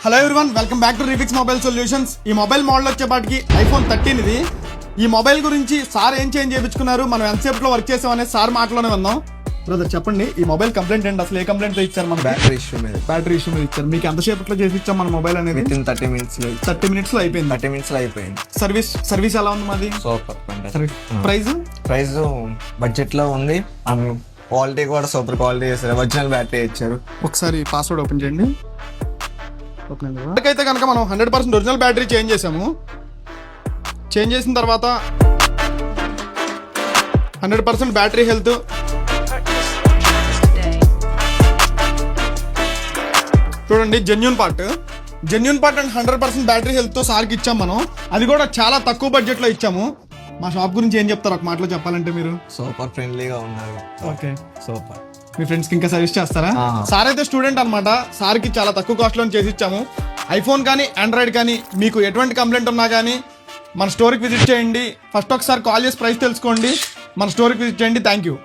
Hello everyone, welcome back to రిఫిక్స్ mobile solutions. ఈ mobile model వచ్చేపాటికి iPhone 13 ఇది. ఈ మొబైల్ గురించి సార్ ఏం చేంజ్ చేయించుకున్నారు, మనం ఎంతసేపులో వర్క్ చేసామనే సార్ మాటలోనే విన్నాం. బ్రదర్ చెప్పండి, ఈ మొబైల్ కంప్లైంట్ ఏంటి, అసలు ఏ కంప్లైంట్ ఇచ్చారు? మన బ్యాటరీ ఇష్యూ మీద ఇచ్చారు. మీకు ఎంతసేపట్లో చేసి ఇచ్చాం మన మొబైల్ అనేది? 30 minutes లో అయిపోయింది. సర్వీస్ ఎలా ఉంది మాది? సూపర్. ప్రైస్ బడ్జెట్ లో ఉంది. క్వాలిటీ కూడా సూపర్ క్వాలిటీ చేస్తారు. ఒరిజినల్ బ్యాటరీ ఇచ్చారు. ఒకసారి పాస్వర్డ్ ఓపెన్ చేయండి. అయితే కనుక మనం 100% ఒరిజినల్ బ్యాటరీ చేంజ్ చేసాము. చేంజ్ చేసిన తర్వాత 100% బ్యాటరీ హెల్త్, చూడండి genuine part and 100% battery health తో సార్కి ఇచ్చాం మనం. అది కూడా చాలా తక్కువ బడ్జెట్ లో ఇచ్చాము. మా షాప్ గురించి ఏం చెప్తారు ఒక మాటలో చెప్పాలంటే మీరు? సూపర్ ఫ్రెండ్లీగా ఉన్నారు. Okay, super. మీ ఫ్రెండ్స్కి ఇంకా సజెస్ట్ చేస్తారా? సార్ అయితే స్టూడెంట్ అనమాట. సార్కి చాలా తక్కువ కాస్ట్లో చేసి ఇచ్చాము. ఐఫోన్ కానీ ఆండ్రాయిడ్ కానీ మీకు ఎటువంటి కంప్లైంట్ ఉన్నా కానీ మన స్టోర్కి విజిట్ చేయండి. ఫస్ట్ ఒకసారి కాల్ చేసి ప్రైస్ తెలుసుకోండి. మన స్టోర్కి విజిట్ చేయండి. Thank you.